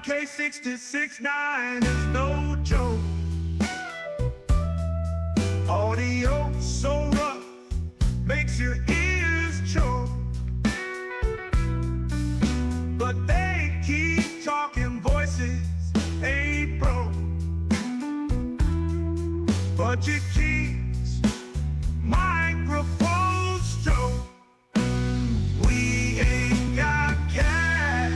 K66.9 is no joke. Audio so rough, makes your ears choke. But they keep talking, voices ain't broke. Budget keeps microphones stroke. We ain't got cash,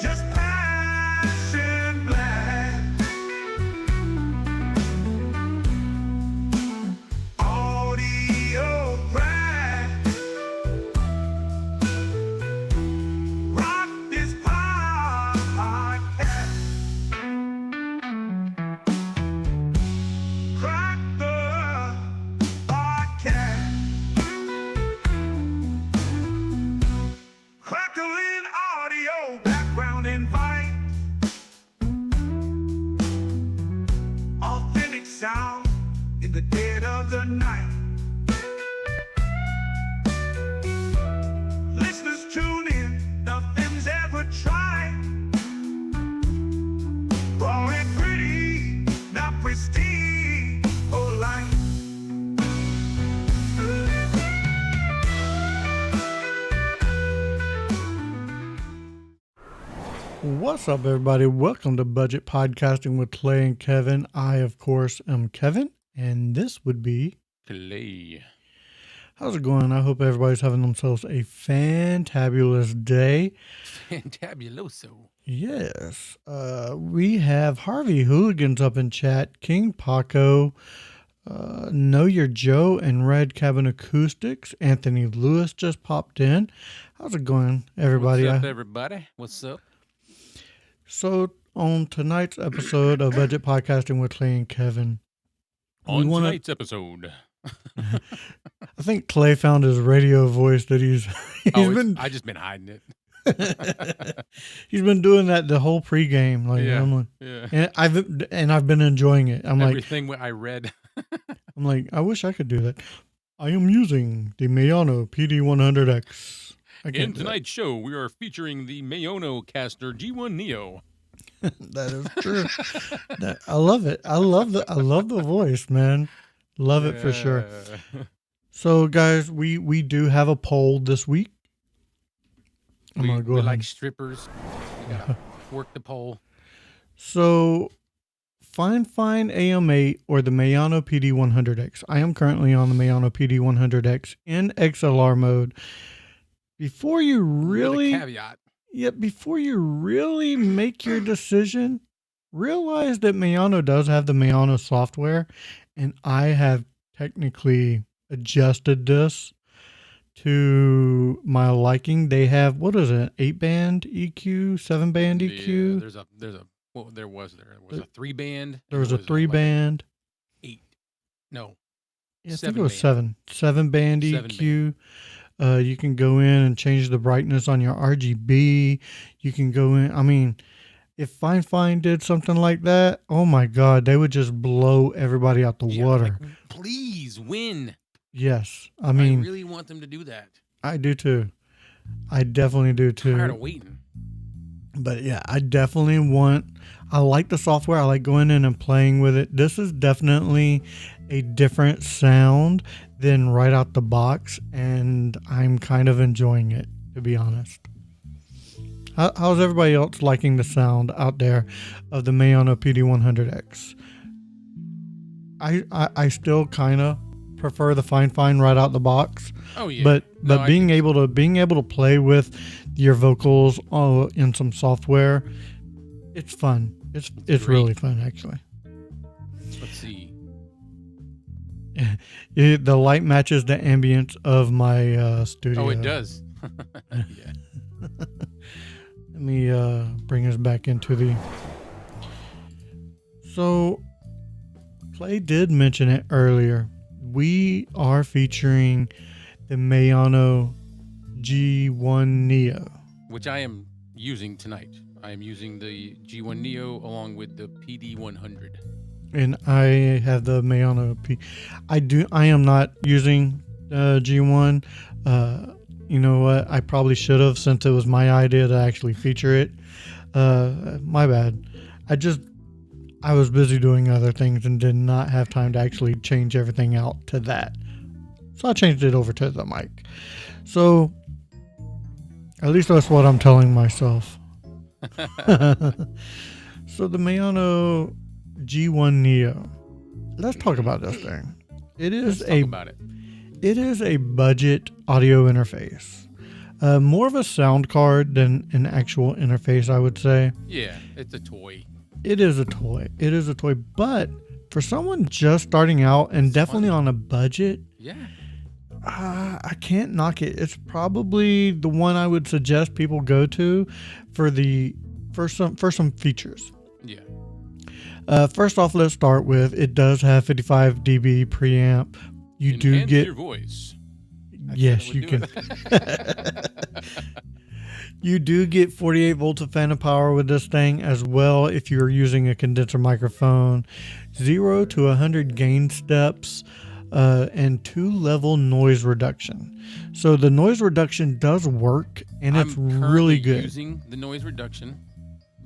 just passion blast. Audio crash, rock this podcast. Crack the podcast. Crackling audio, background invite. Authentic sound in the dead of the night. Listeners tune in, nothing's ever tried. Raw and pretty, not pristine or light. What's up, everybody? Welcome to Budget Podcasting with Clay and Kevin. I, of course, am Kevin, and this would be Clay. How's it going? I hope everybody's having themselves a fantabulous day. Fantabuloso. Yes. We have Harvey Hooligans up in chat, King Paco, Know Your Joe, and Red Cabin Acoustics. Anthony Lewis just popped in. How's it going, everybody? What's up, everybody? What's up? So, on tonight's episode of Budget Podcasting with Clay and Kevin, Tonight's episode. I think Clay found his radio voice that I just been hiding it. he's been doing that the whole pregame. Like, Yeah, I'm like, yeah. and I've been enjoying it. I'm Everything I read. like, I wish I could do that. I am using the Maono PD100X. In tonight's show, we are featuring the MaonoCaster G1 NEO. That is true. I love it. I love the voice, man. Love it for sure. So, guys, we do have a poll this week. I'm gonna go we ahead. like strippers. We gotta work the pole. So, Fine AM8 or the Maono PD100X. I am currently on the Maono PD100X in XLR mode. Before you really, With a caveat. Before you really make your decision, realize that Maono does have the Maono software, and I have technically adjusted this to my liking. They have, what is it, 8-band EQ, 7-band EQ? Yeah, there was a 3-band. There was a 3-band. Like 8. No. Yeah, I think it was 7-band EQ. You can go in and change the brightness on your RGB. You can go in. I mean, if Fine did something like that, oh my God, they would just blow everybody out the water. Like, please win. Yes. I mean, I really want them to do that. I do too. I definitely do too. I'm tired of waiting. But yeah, I like the software. I like going in and playing with it. This is definitely a different sound than right out the box, and I'm kind of enjoying it, to be honest. How's everybody else liking the sound out there of the Maono PD100X? I still kind of prefer the Fine right out the box. Oh yeah. But being able to play with your vocals in some software, it's fun. It's really fun, actually. Let's see. The light matches the ambience of my studio. Oh, it does. Yeah. Let me bring us back into the... So, Clay did mention it earlier. We are featuring the Maono G1 NEO. Which I am using tonight. I am using the G1 NEO along with the PD100. And I have the Maono P. I am not using G1. you know what? I probably should have, since it was my idea to actually feature it. My bad. I was busy doing other things and did not have time to actually change everything out to that. So I changed it over to the mic. So at least that's what I'm telling myself. So the Maono G1 NEO. Let's talk about this thing. Let's talk about it. It is a budget audio interface. More of a sound card than an actual interface, I would say. Yeah, it's a toy. It is a toy. It is a toy. But for someone just starting out and definitely on a budget, Yeah. I can't knock it. It's probably the one I would suggest people go to for some features. Yeah. First off, let's start with it does have 55 dB preamp. You do Enhance get your voice. I yes, said it you would can. do it. You do get 48 volts of phantom power with this thing as well if you're using a condenser microphone. 0 to 100 gain steps. And 2-level noise reduction. So the noise reduction does work, and it's I'm really currently good. using the noise reduction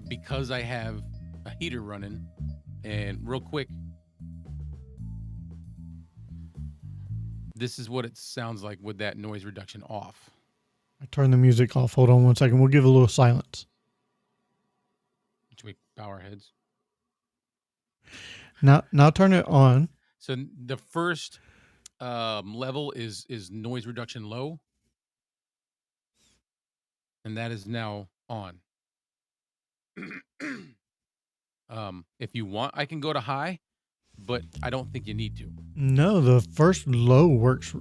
because I have a heater running. And real quick, this is what it sounds like with that noise reduction off. I turn the music off. Hold on one second. We'll give a little silence. Which we power heads. Now turn it on. So the first level is noise reduction low, and that is now on. If you want, I can go to high, but I don't think you need to. No, the first low works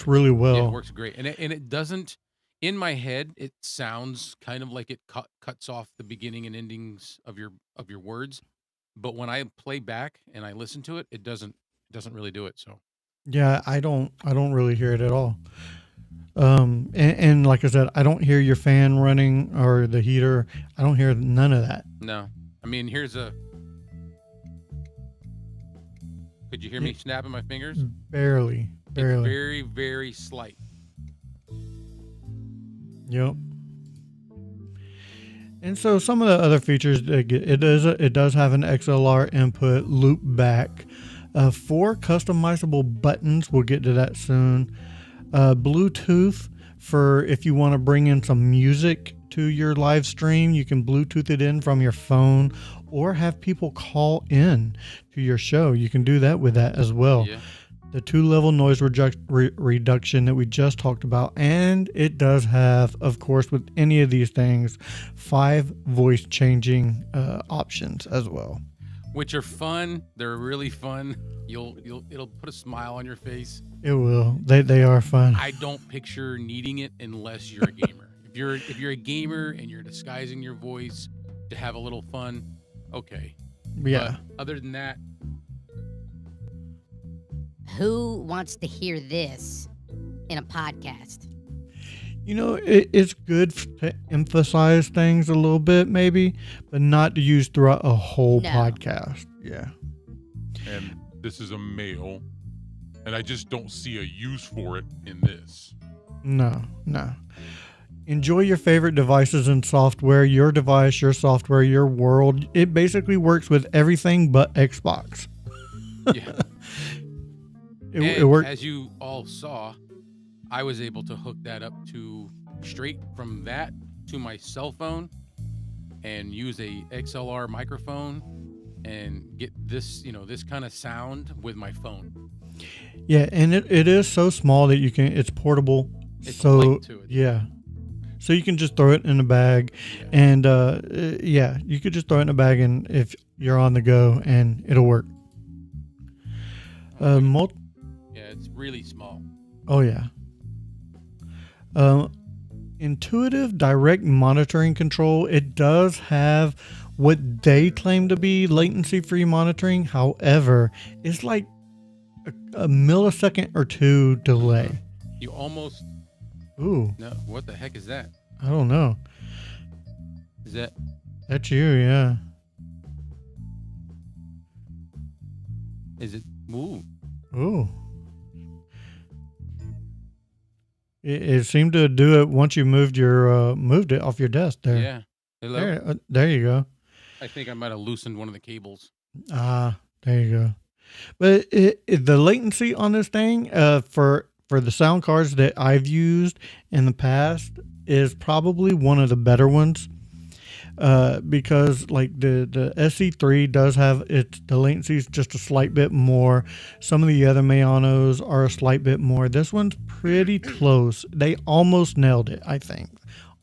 really well. Yeah, it works great, and it doesn't. In my head, it sounds kind of like it cuts off the beginning and endings of your words, but when I play back and I listen to it, it doesn't really do it. So Yeah, I don't really hear it at all. And like I said, I don't hear your fan running or the heater. I don't hear none of that. no, I mean here's a. Could you hear me snapping my fingers? Barely. It's very, very slight. Yep. And so some of the other features it does have an XLR input, loop back, 4 customizable buttons. We'll get to that soon. Bluetooth for if you want to bring in some music to your live stream, you can Bluetooth it in from your phone or have people call in to your show. You can do that with that as well. Yeah. The 2-level noise reduction that we just talked about, and it does have, of course, with any of these things, 5 voice changing options as well, Which are fun. They're really fun. It'll put a smile on your face. It will. They are fun. I don't picture needing it unless you're a gamer. If you're a gamer and you're disguising your voice to have a little fun, okay. Yeah. But other than that, Who wants to hear this in a podcast? You know, it's good to emphasize things a little bit, maybe, but not to use throughout a whole No. podcast. Yeah. And this is a male, and I just don't see a use for it in this. No. Enjoy your favorite devices and software, your device, your software, your world. It basically works with everything but Xbox. yeah. It works. As you all saw, I was able to hook that up to straight from that to my cell phone and use a XLR microphone and get this, this kind of sound with my phone. Yeah, and it is so small that it's portable. It's so light to it. Yeah. So you can just throw it in a bag, Yeah. and you could just throw it in a bag, and if you're on the go, and it'll work. Yeah, it's really small. Oh yeah. Intuitive direct monitoring control. It does have what they claim to be latency-free monitoring. However, it's like a millisecond or 2 delay. You almost Ooh, no. What the heck is that? I don't know. Is that That's you, yeah. is it? Ooh, Ooh. It seemed to do it once you moved it off your desk there. Yeah. Hello. There you go. I think I might have loosened one of the cables. Ah, there you go. But the latency on this thing, for the sound cards that I've used in the past, is probably one of the better ones. Because like the SC3 does have the latency is just a slight bit more. Some of the other Maonos are a slight bit more. This one's pretty close. They almost nailed it, I think.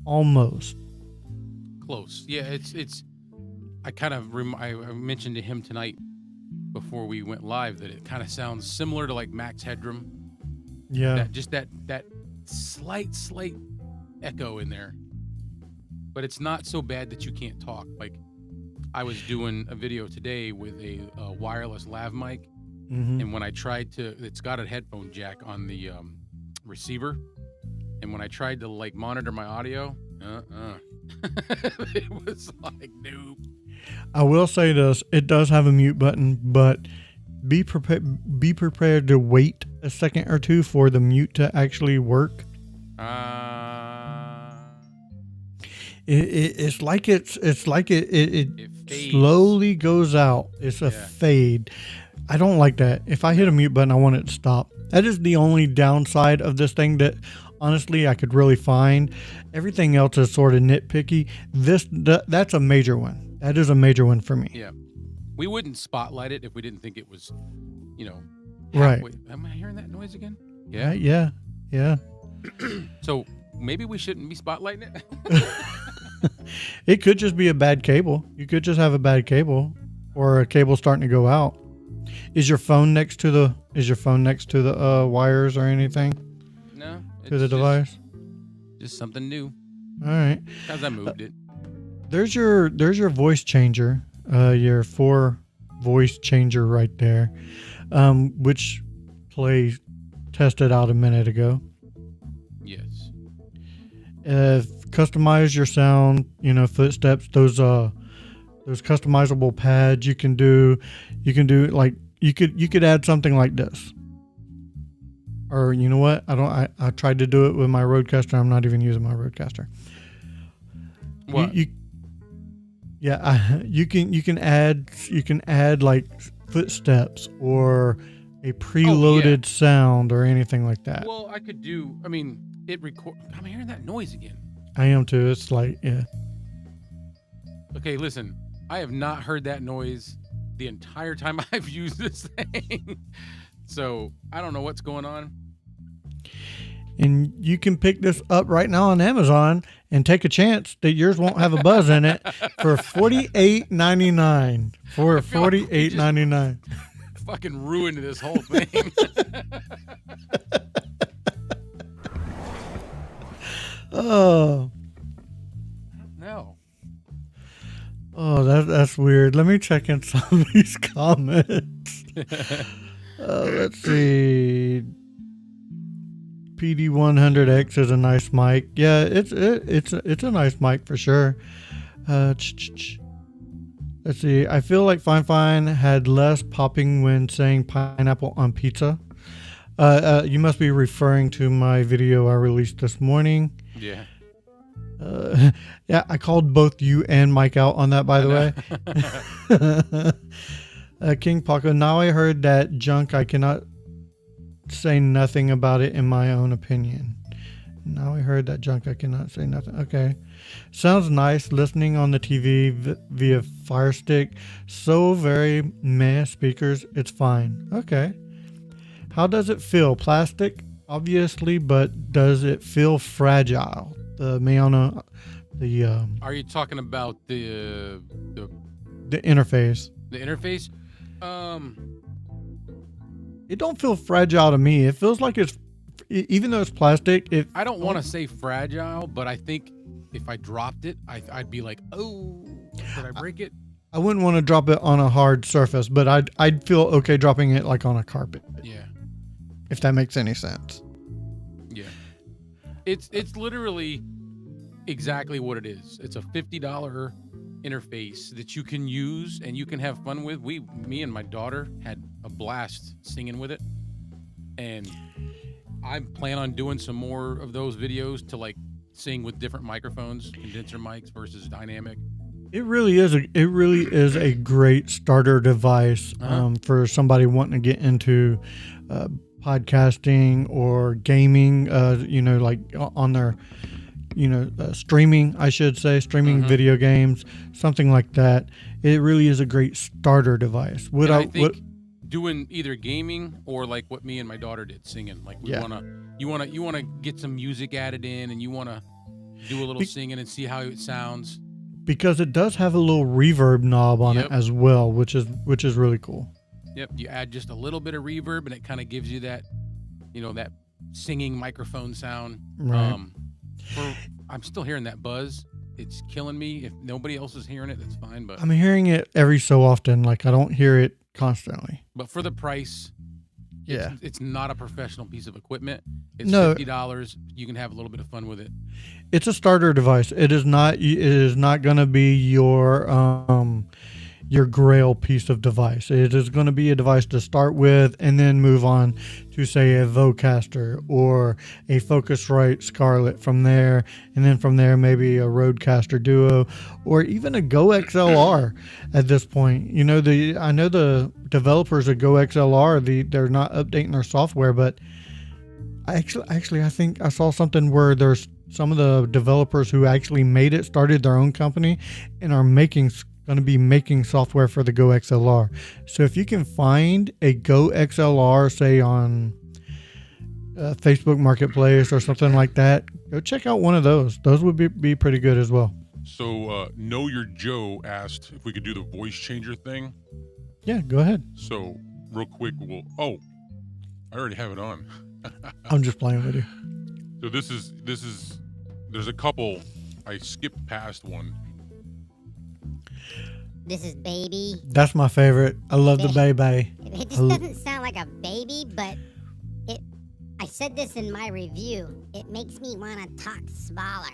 Almost. Close. Yeah, it's. I kind of I mentioned to him tonight before we went live that it kind of sounds similar to like Max Headroom. Yeah. That slight echo in there. But it's not so bad that you can't talk. Like, I was doing a video today with a wireless lav mic, and when I tried to, it's got a headphone jack on the receiver, and when I tried to like monitor my audio, it was like, nope. I will say this: it does have a mute button, but be prepared to wait a second or two for the mute to actually work. It's like it slowly goes out. It's a fade. I don't like that. If I hit a mute button, I want it to stop. That is the only downside of this thing that honestly I could really find. Everything else is sort of nitpicky. That's a major one. That is a major one for me. Yeah. We wouldn't spotlight it if we didn't think it was, right. halfway. Am I hearing that noise again? Yeah. Yeah. So maybe we shouldn't be spotlighting it. It could just be a bad cable. You could just have a bad cable, or a cable starting to go out. Is your phone next to the wires or anything? No. To the device? Just something new. All right. Because I moved it. There's your voice changer. Your 4 voice changer right there, which Play tested out a minute ago. Yes. Customize your sound, footsteps, those customizable pads you can do like you could add something like this. Or you know what? I tried to do it with my Rodecaster. I'm not even using my Rodecaster. What? You can add like footsteps or a preloaded sound or anything like that. Well, I could do. I mean, I'm hearing that noise again. I am too. It's like, yeah. Okay, listen. I have not heard that noise the entire time I've used this thing. So I don't know what's going on. And you can pick this up right now on Amazon and take a chance that yours won't have a buzz in it for $48.99. For $48.99. Fucking ruined this whole thing. Oh. No. Oh, that's weird. Let me check in some of these comments. Let's see. PD100X is a nice mic. Yeah, it's a nice mic for sure. Let's see. I feel like Fine had less popping when saying pineapple on pizza. You must be referring to my video I released this morning. Yeah. Yeah, I called both you and Mike out on that, by the way. King Paco, now I heard that junk. I cannot say nothing about it in my own opinion. Now I heard that junk. I cannot say nothing. Okay. Sounds nice listening on the TV via Fire Stick. So very meh speakers. It's fine. Okay. How does it feel? Plastic, obviously, but does it feel fragile? The Maono, Are you talking about the interface? The interface? It don't feel fragile to me. It feels like it's, even though it's plastic. I don't want to say fragile, but I think if I dropped it, I'd be like, oh, did I break it? I wouldn't want to drop it on a hard surface, but I'd feel okay dropping it like on a carpet. Yeah. If that makes any sense. Yeah. It's literally exactly what it is. It's a $50 interface that you can use and you can have fun with. Me and my daughter had a blast singing with it, and I plan on doing some more of those videos to like sing with different microphones, condenser mics versus dynamic. It really is a great starter device for somebody wanting to get into podcasting or gaming. Like on their streaming, I should say, streaming video games, something like that. It really is a great starter device. I think doing either gaming or like what me and my daughter did, singing. Like you wanna get some music added in, and you wanna do a little singing and see how it sounds. Because it does have a little reverb knob on it as well, which is really cool. Yep, you add just a little bit of reverb, and it kind of gives you that, that singing microphone sound. Right. I'm still hearing that buzz. It's killing me. If nobody else is hearing it, that's fine. But I'm hearing it every so often. Like, I don't hear it constantly. But for the price, it's not a professional piece of equipment. It's $50. You can have a little bit of fun with it. It's a starter device. It is not going to be your grail piece of device. It is going to be a device to start with and then move on to, say, a Vocaster or a Focusrite Scarlett from there, and then from there maybe a Rodecaster Duo or even a Go XLR at this point. I know the developers of Go XLR, they're not updating their software, but actually I think I saw something where there's some of the developers who actually made it, started their own company, and are going to be making software for the Go XLR. So if you can find a Go XLR, say on Facebook Marketplace or something like that, go check out one of those. Those would be pretty good as well. So Know Your Joe asked if we could do the voice changer thing. Yeah, go ahead. So real quick, I already have it on. I'm just playing with you. So there's a couple. I skipped past one. This is Baby. That's my favorite. I love the baby. It just doesn't sound like a baby, but I said this in my review. It makes me want to talk smaller.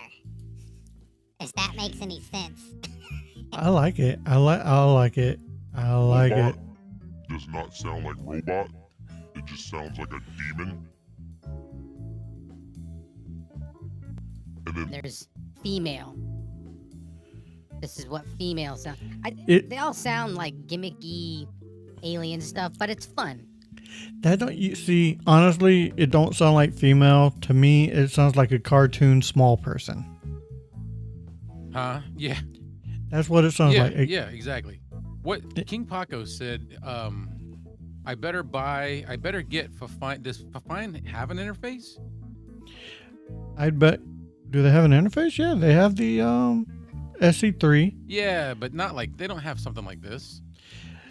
If that makes any sense. I like it. I like it. I like it. Does not sound like robot. It just sounds like a demon. And then there's female. This is what female sound. They all sound like gimmicky alien stuff, but it's fun. That don't you see? Honestly, it don't sound like female to me. It sounds like a cartoon small person. Huh? Yeah. That's what it sounds like. Yeah, exactly. What King Paco said. I better get Fafine. Does Fafine have an interface? I'd bet. Do they have an interface? Yeah, they have the SC3. Yeah, but not like they don't have something like this.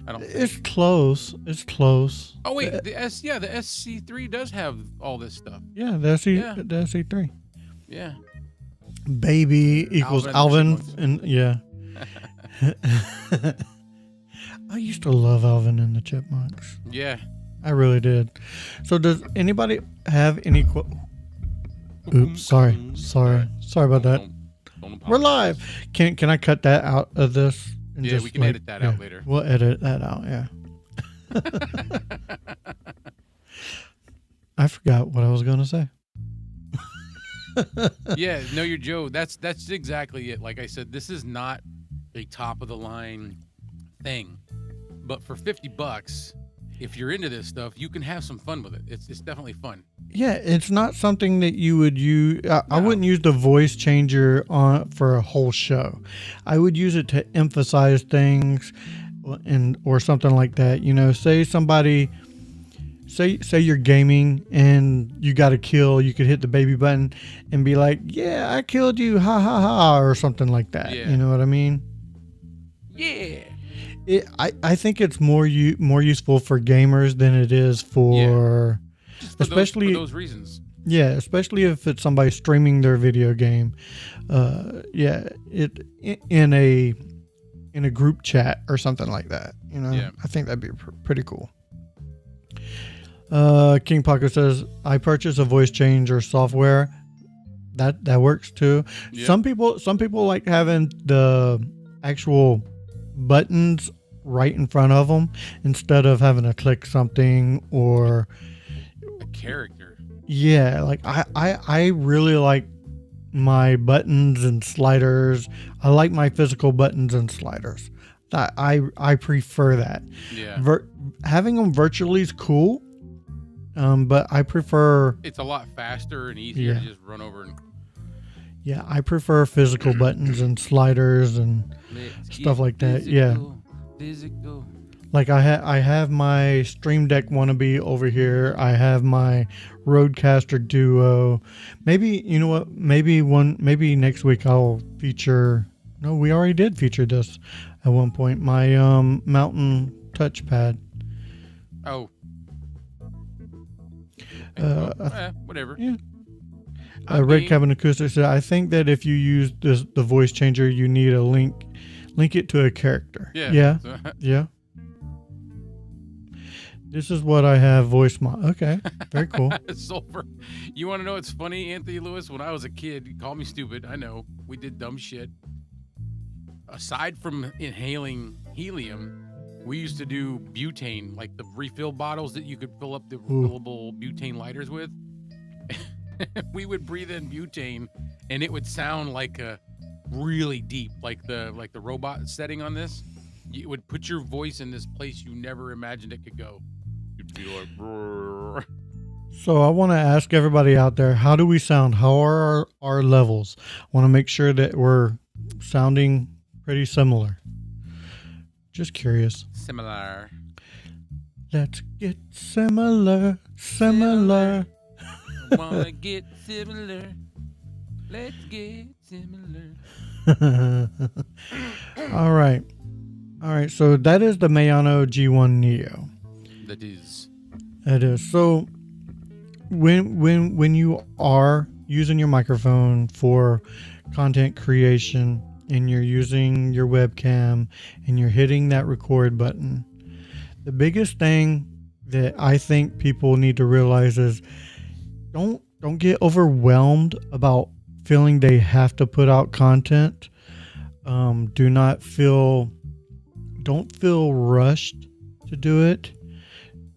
I don't. It's close. It's close. Oh wait, the SC3 does have all this stuff. Yeah, the SC3. Yeah. Baby equals Alvin and yeah. I used to love Alvin and the Chipmunks. Yeah. I really did. So does anybody have any Oops, sorry about that. We're live. Can I cut that out of this? And yeah, we can edit that out later. We'll edit that out. Yeah. I forgot what I was going to say. Yeah, Know Your Joe. That's exactly it. Like I said, this is not a top of the line thing, but for $50, if you're into this stuff, you can have some fun with it. It's definitely fun. Yeah, it's not something that you would use. I wouldn't use the voice changer for a whole show. I would use it to emphasize things, or something like that. Say you're gaming and you got a kill. You could hit the baby button and be like, "Yeah, I killed you, ha ha ha," or something like that. Yeah. You know what I mean? Yeah. I think it's more useful for gamers than it is for. Especially for those reasons. Yeah, especially if it's somebody streaming their video game. In a group chat or something like that. Yeah. I think that'd be pretty cool. King Paco says, I purchased a voice changer software. That works too. Yeah. Some people like having the actual buttons right in front of them instead of having to click something or a character. Yeah, like I really like my buttons and sliders. I like my physical buttons and sliders. I prefer that. Yeah. Having them virtually is cool, but I prefer. It's a lot faster and easier Yeah. to just run over and Yeah, I prefer physical buttons and sliders and let's stuff get like that. Yeah. Physical. Like I have my Stream Deck wannabe over here. I have my Rodecaster Duo. Maybe you know what? Maybe next week I'll feature. No, we already did feature this at one point. My Mountain touchpad. Oh. Whatever. Yeah. I'm Red game. Cabin Acoustic said, I think that if you use the voice changer, you need a link it to a character. Yeah. Yeah. So- Yeah. This is what I have voice mod. Okay. Very cool. Sulfur. You want to know what's funny, Anthony Lewis? When I was a kid, you call me stupid. I know. We did dumb shit. Aside from inhaling helium, we used to do butane, like the refill bottles that you could fill up the refillable butane lighters with. We would breathe in butane, and it would sound like a really deep, like the robot setting on this. It would put your voice in this place you never imagined it could go. You'd be like, "Brrr." So I want to ask everybody out there, how do we sound? How are our levels? I want to make sure that we're sounding pretty similar. Just curious. Similar. Let's get similar. Wanna get similar? Let's get similar. All right. So that is the Maono G1 NEO. That is. It is. So when you are using your microphone for content creation and you're using your webcam and you're hitting that record button, the biggest thing that I think people need to realize is don't get overwhelmed about feeling they have to put out content. Don't feel rushed to do it.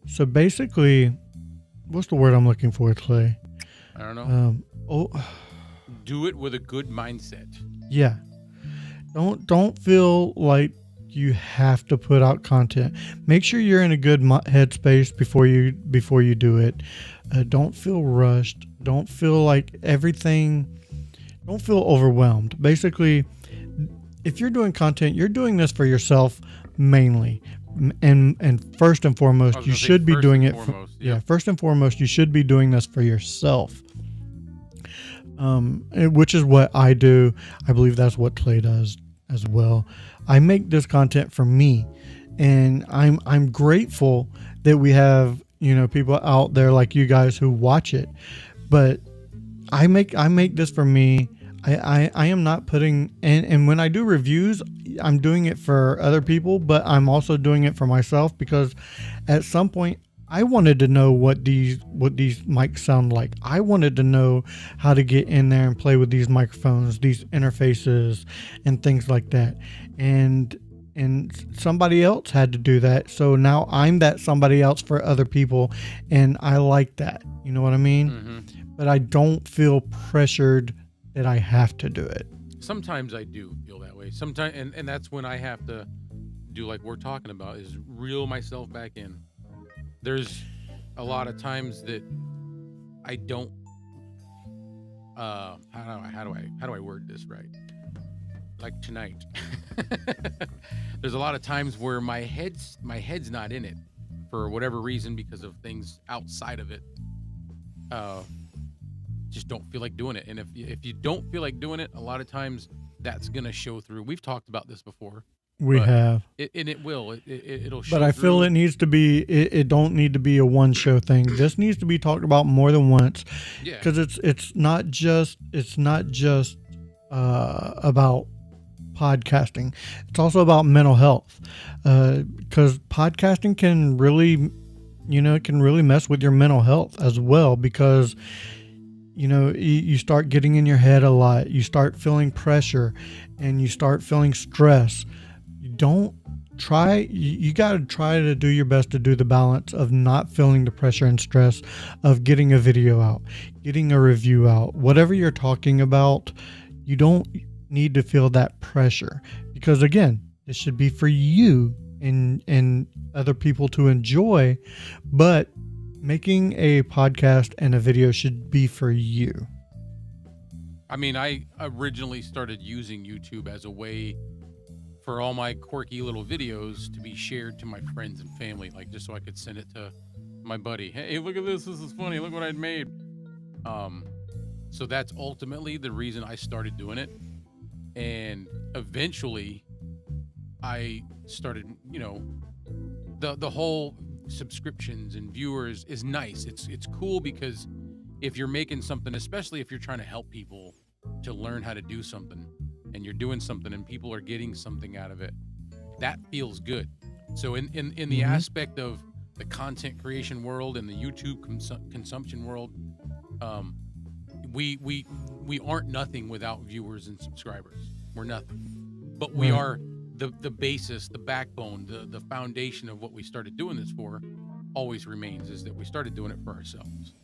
So basically, what's the word I'm looking for, Clay? I don't know. Oh, Do it with a good mindset. yeah. Don't feel like you have to put out content. Make sure you're in a good headspace before you do it. Don't feel rushed. Don't feel like everything. Don't feel overwhelmed. Basically, if you're doing content, you're doing this for yourself mainly. And first and foremost, you should be doing it. First and foremost, you should be doing this for yourself. Which is what I do. I believe that's what Clay does as well. I make this content for me, and I'm grateful that we have people out there like you guys who watch it. But I make this for me. I am not putting and when I do reviews, I'm doing it for other people, but I'm also doing it for myself because at some point I wanted to know what these mics sound like. I wanted to know how to get in there and play with these microphones, these interfaces and things like that. And somebody else had to do that. So now I'm that somebody else for other people, and I like that. You know what I mean? Mm-hmm. But I don't feel pressured that I have to do it. Sometimes I do feel that way. Sometimes, and that's when I have to do like we're talking about, is reel myself back in. There's a lot of times that I don't. How do I word this right? Like tonight, there's a lot of times where my head's not in it for whatever reason because of things outside of it. Just don't feel like doing it. And if you don't feel like doing it, a lot of times that's gonna show through. We've talked about this before. We have. It will. It'll show But I feel through. it needs to be. It don't need to be a one show thing. This needs to be talked about more than once. Yeah. Because it's not just about podcasting. It's also about mental health. Because podcasting can really, it can really mess with your mental health as well. Because you start getting in your head a lot. You start feeling pressure, and you start feeling stress. Don't you got to try to do your best to do the balance of not feeling the pressure and stress of getting a video out, getting a review out, whatever you're talking about. You don't need to feel that pressure, because again, it should be for you and other people to enjoy, but making a podcast and a video should be for you. I mean, I originally started using YouTube as a way for all my quirky little videos to be shared to my friends and family, like just so I could send it to my buddy. Hey, look at this. This is funny. Look what I'd made. So that's ultimately the reason I started doing it. And eventually I started, the whole subscriptions and viewers is nice. It's cool because if you're making something, especially if you're trying to help people to learn how to do something, and you're doing something and people are getting something out of it, that feels good. So in the aspect of the content creation world and the YouTube consumption world, we aren't nothing without viewers and subscribers. We're nothing, but we are the basis, the backbone, the foundation of what we started doing this for always remains, is that we started doing it for ourselves.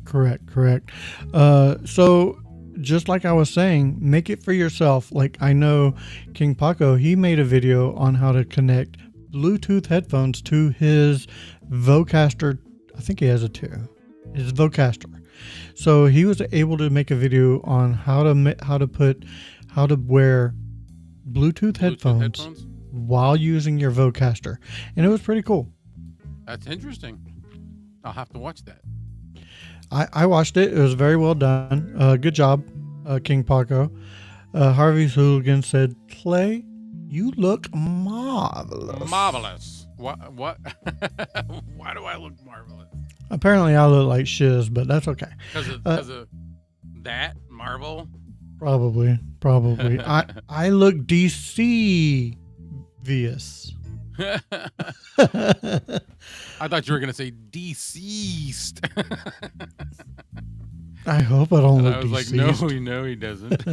Correct. So just like I was saying, make it for yourself. Like, I know King Paco, he made a video on how to connect Bluetooth headphones to his Vocaster. I think he has a 2. His Vocaster. So he was able to make a video on how to wear Bluetooth headphones while using your Vocaster, and it was pretty cool. That's interesting. I'll have to watch that. I watched it. It was very well done. Good job, King Paco. Harvey's Hooligan said, "Clay, you look marvelous." Marvelous. What? Why do I look marvelous? Apparently, I look like shiz, but that's okay. Because of that Marvel. Probably. I look DC-vious. I thought you were gonna say deceased. I hope I don't look I was deceased. like, no, he doesn't.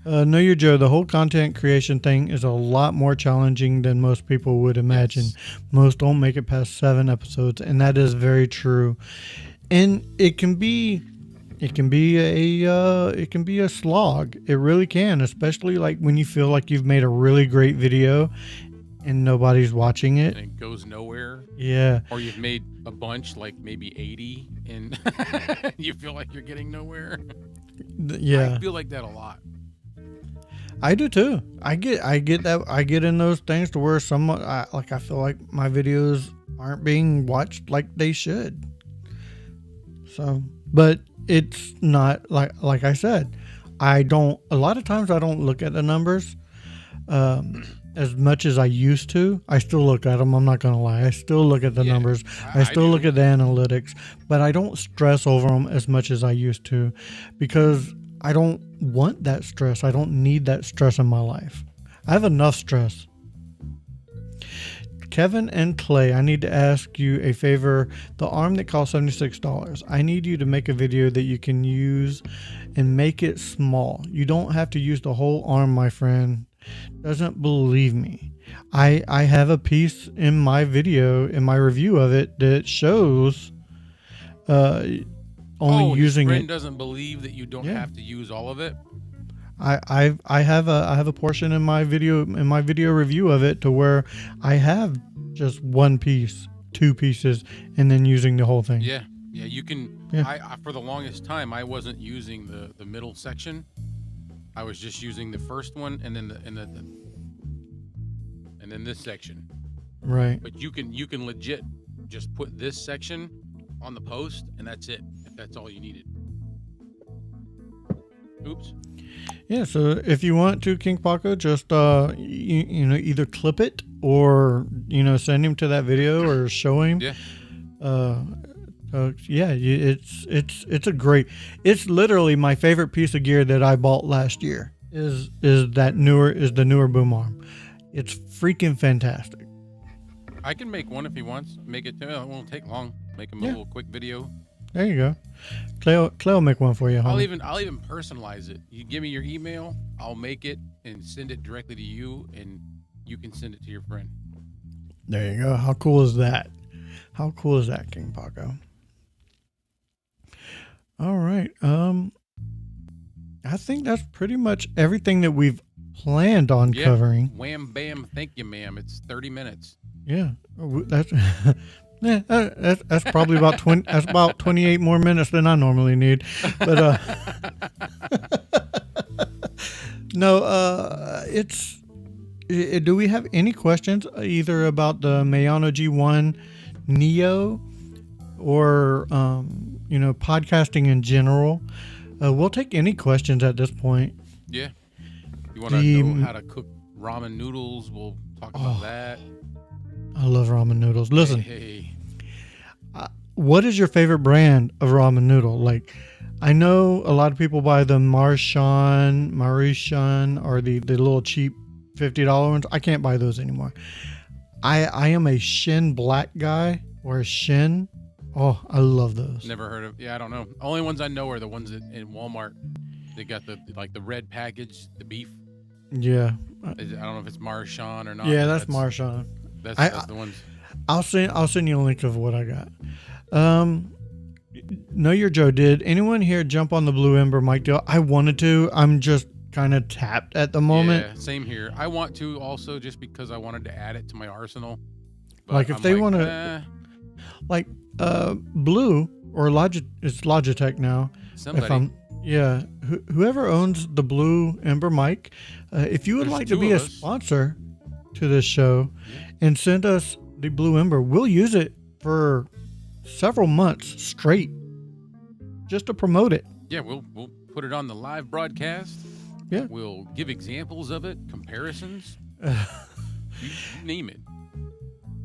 Know your Joe. The whole content creation thing is a lot more challenging than most people would imagine. Yes. Most don't make it past 7 episodes, and that is very true. And it can be a slog. It really can, especially like when you feel like you've made a really great video and nobody's watching it. And it goes nowhere. Yeah. Or you've made a bunch, like maybe 80, and you feel like you're getting nowhere. Yeah. I feel like that a lot. I do too. I get that. I get in those things to where I feel like my videos aren't being watched like they should. So, but it's not like I said, a lot of times I don't look at the numbers as much as I used to. I still look at them. I'm not going to lie. I still look at the numbers. I still look at the analytics, but I don't stress over them as much as I used to, because I don't want that stress. I don't need that stress in my life. I have enough stress. Kevin and Clay, I need to ask you a favor. The arm that costs $76, I need you to make a video that you can use and make it small. You don't have to use the whole arm, my friend. Doesn't believe me. I have a piece in my video, in my review of it, that shows only using his friend it. Doesn't believe that you don't have to use all of it. I have a portion in my video review of it to where I have just one piece, 2 pieces, and then using the whole thing. Yeah, you can. Yeah. I for the longest time I wasn't using the middle section. I was just using the first one and then and then this section. Right. But you can legit just put this section on the post, and that's it. If that's all you needed. Oops. Yeah, so if you want to, King Paco, just either clip it or send him to that video or show him. Yeah. It's literally my favorite piece of gear that I bought last year is the newer boom arm. It's freaking fantastic. I can make one if he wants. Make it. It won't take long. Make him a little quick video. There you go. Clay will make one for you. Homie. I'll even personalize it. You give me your email, I'll make it and send it directly to you, and you can send it to your friend. There you go. How cool is that? How cool is that, King Paco? All right. I think that's pretty much everything that we've planned on Yeah. covering. Wham, bam, thank you, ma'am. It's 30 minutes. Yeah, that's yeah, that's probably about 20. That's about 28 more minutes than I normally need. But no, do we have any questions either about the Maono G1 NEO or podcasting in general? We'll take any questions at this point. Yeah. You want to know how to cook ramen noodles? We'll talk about that. I love ramen noodles. Listen, Hey. what is your favorite brand of ramen noodle? Like, I know a lot of people buy the Maruchan, or the little cheap $50 ones. I can't buy those anymore. I am a Shin Black guy, or a Shin. Oh, I love those. Never heard of. Yeah, I don't know. Only ones I know are the ones in Walmart. They got the red package, the beef. Yeah. I don't know if it's Maruchan or not. Yeah, that's Maruchan. That's the ones. I'll send you a link of what I got. Know Your Joe, did anyone here jump on the Blue Ember mic deal? I wanted to. I'm just kind of tapped at the moment. Yeah, same here. I want to also just because I wanted to add it to my arsenal. But Like, if they want to, like, Blue or it's Logitech now. somebody. Whoever owns the Blue Ember mic, if you would There's like to two be of a us. sponsor to this show and send us the Blue Ember, we'll use it for several months straight just to promote it. Yeah, we'll put it on the live broadcast. Yeah. We'll give examples of it, comparisons. You name it.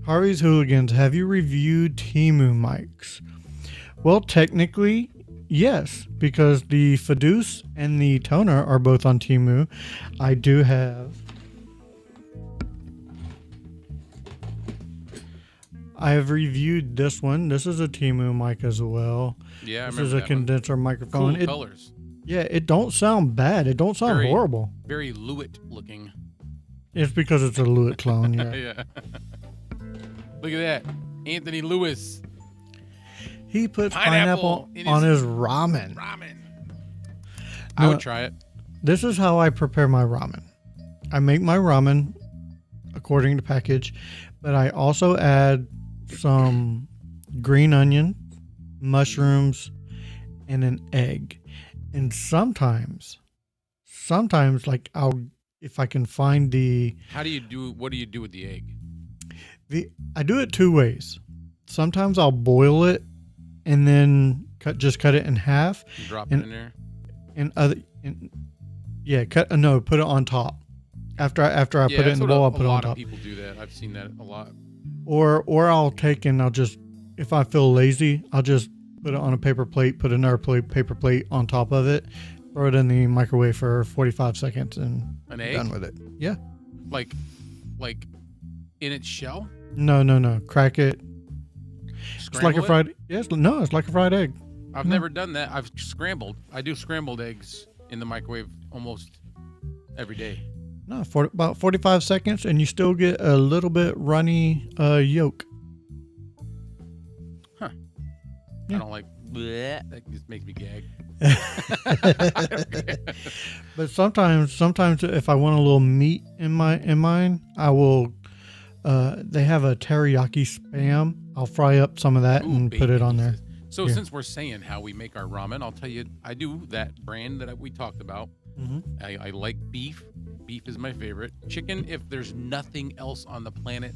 Harvey's Hooligans, have you reviewed Temu mics? Well, technically, yes, because the Fiduce and the Toner are both on Temu. I do have... I have reviewed this one. This is a Temu mic as well. Yeah, I This remember is a that one. condenser microphone. Cool colors. It don't sound bad. It don't sound Very- horrible. Very Lewitt looking. It's because it's a Lewitt clone, yeah. Yeah. Look at that. Anthony Lewis. He puts Pineapple pineapple in on his his ramen. Ramen. I No. would try it. This is how I prepare my ramen. I make my ramen according to package, but I also add some green onion, mushrooms, and an egg. And sometimes like if I can find What do you do with the egg? I do it two ways. Sometimes I'll boil it and then cut it in half. You drop And- it in there? Put it on top. After I put it in that's the what bowl, I'll a put it on lot of top. people do that. I've seen that a lot. Or I'll take and I'll just, if I feel lazy, I'll just put it on a paper plate, put another paper plate on top of it, throw it in the microwave for 45 seconds, and An egg? done with it. Yeah. Like in its shell? No. Crack it. It's like Scramble a it? fried. Yes. No, it's like a fried egg. I've never done that. I've scrambled. I do scrambled eggs in the microwave almost every day. No, for about 45 seconds, and you still get a little bit runny yolk. Huh. Yeah. I don't like bleh. That just makes me gag. But sometimes if I want a little meat in mine, I will. They have a teriyaki spam. I'll fry up some of that Ooh, and put it on there. pieces. So Yeah. since we're saying how we make our ramen, I'll tell you, I do that brand that we talked about. Mm-hmm. I like beef. Beef is my favorite. Chicken, if there's nothing else on the planet,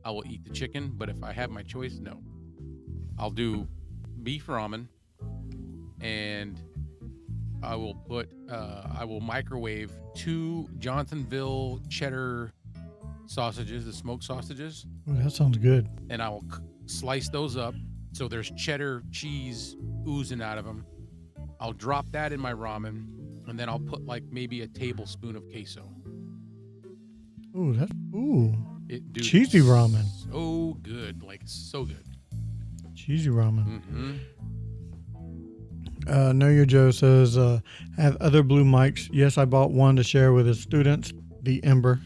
I will eat the chicken. But if I have my choice, no. I'll do beef ramen, and I will microwave 2 Johnsonville cheddar sausages, the smoked sausages, Ooh, that sounds good. and I will slice those up so there's cheddar cheese oozing out of them. I'll drop that in my ramen, and then I'll put like maybe a tablespoon of queso. Ooh, Dude, Cheesy ramen. So good, like so good. cheesy ramen. Mm-hmm. Know Your Joe says, have other blue mics. Yes, I bought one to share with his students, the Ember.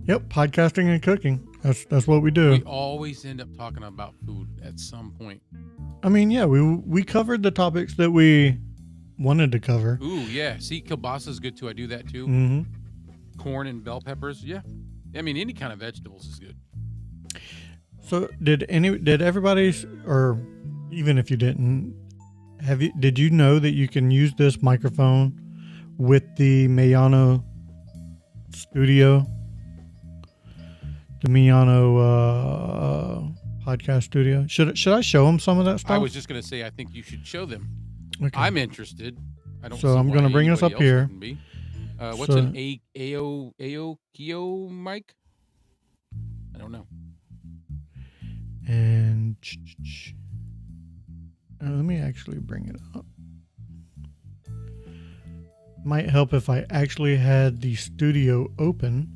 Yep, podcasting and cooking. That's what we do. We always end up talking about food at some point. I mean, yeah, we covered the topics that we wanted to cover. Ooh, yeah. See, kielbasa is good too. I do that too. Mm-hmm. Corn and bell peppers. Yeah. I mean, any kind of vegetables is good. So did everybody, or even if you didn't, did you know that you can use this microphone with the Maono Studio, the Maono podcast studio? Should I show them some of that stuff? I was just gonna say, I think you should show them. Okay. I'm interested. I don't. So see I'm why gonna bring this anybody up else here. wouldn't be. What's So- an AO mic? I don't know. And let me actually bring it up. Might help if I actually had the studio open.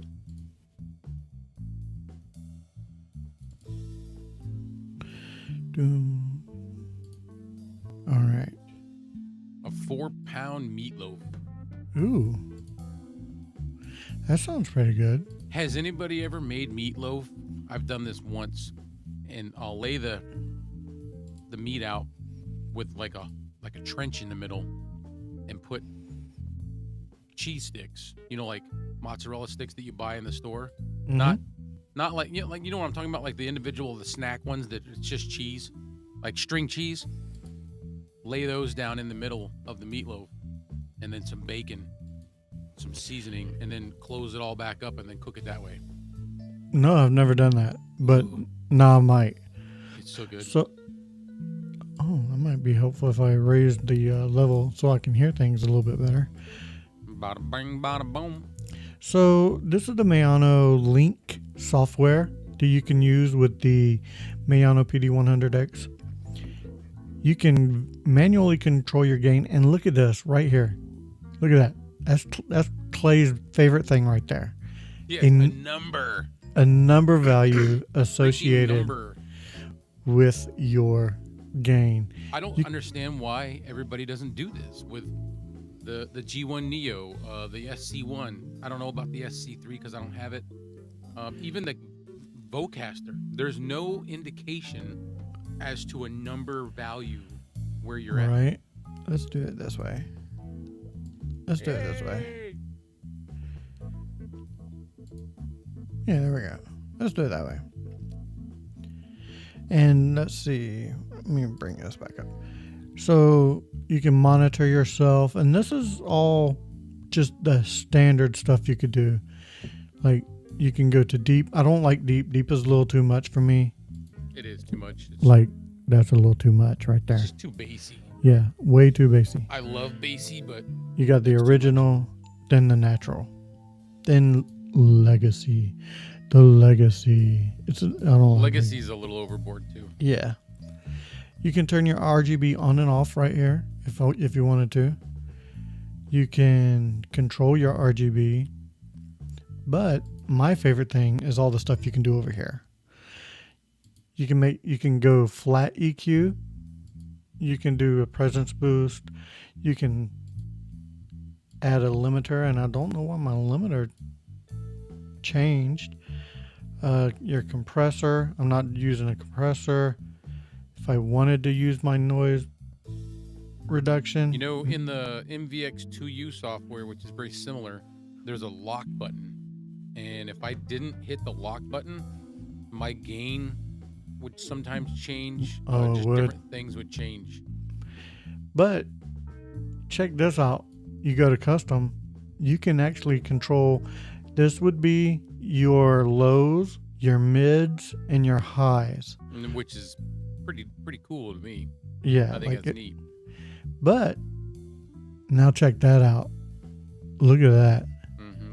Doom. All right. A 4-pound meatloaf. Ooh. That sounds pretty good. Has anybody ever made meatloaf? I've done this once, and I'll lay the meat out with like a trench in the middle, and put cheese sticks. You know, like mozzarella sticks that you buy in the store. Mhm. Not like you know what I'm talking about, like the individual, the snack ones that it's just cheese, like string cheese. Lay those down in the middle of the meatloaf, and then some bacon, some seasoning, and then close it all back up, and then cook it that way. No, I've never done that, but Ooh. now I might. It's so good. So, that might be helpful if I raise the level so I can hear things a little bit better. Bada bing, bada boom. So this is the Maono Link software that you can use with the Maono PD100X. You can manually control your gain, and look at this right here. Look at that. That's Clay's favorite thing right there. Yeah, In- a number. A number value Freaking associated number. with your gain. I don't understand why everybody doesn't do this with the G1 NEO, the SC1. I don't know about the SC3 because I don't have it. Even the MaonoCaster. There's no indication as to a number value where you're at. Right. Let's do it this way. Let's do it this way. Hey! Yeah, there we go. Let's do it that way. And let's see. Let me bring this back up. So you can monitor yourself, and this is all just the standard stuff you could do. Like you can go to deep. I don't like deep. Deep is a little too much for me. It is too much. It's Like that's a little too much right there. just too bassy. Yeah, way too basic. I love bassy, but You got the It's too original, then the natural, then legacy. The legacy. I don't like Legacy's a little overboard too. Yeah. You can turn your RGB on and off right here if you wanted to. You can control your RGB. But my favorite thing is all the stuff you can do over here. You can go flat EQ. You can do a presence boost. You can add a limiter, and I don't know why my limiter changed. Your compressor, I'm not using a compressor. If I wanted to use my noise reduction, You know, in the MVX2U software, which is very similar, there's a lock button. And if I didn't hit the lock button, my gain would sometimes change. Oh, it just would? different things would change. but check this out. You go to custom, you can actually control. This would be your lows, your mids, and your highs. Which is pretty cool to me. Yeah, I think that's neat. But now check that out. Look at that.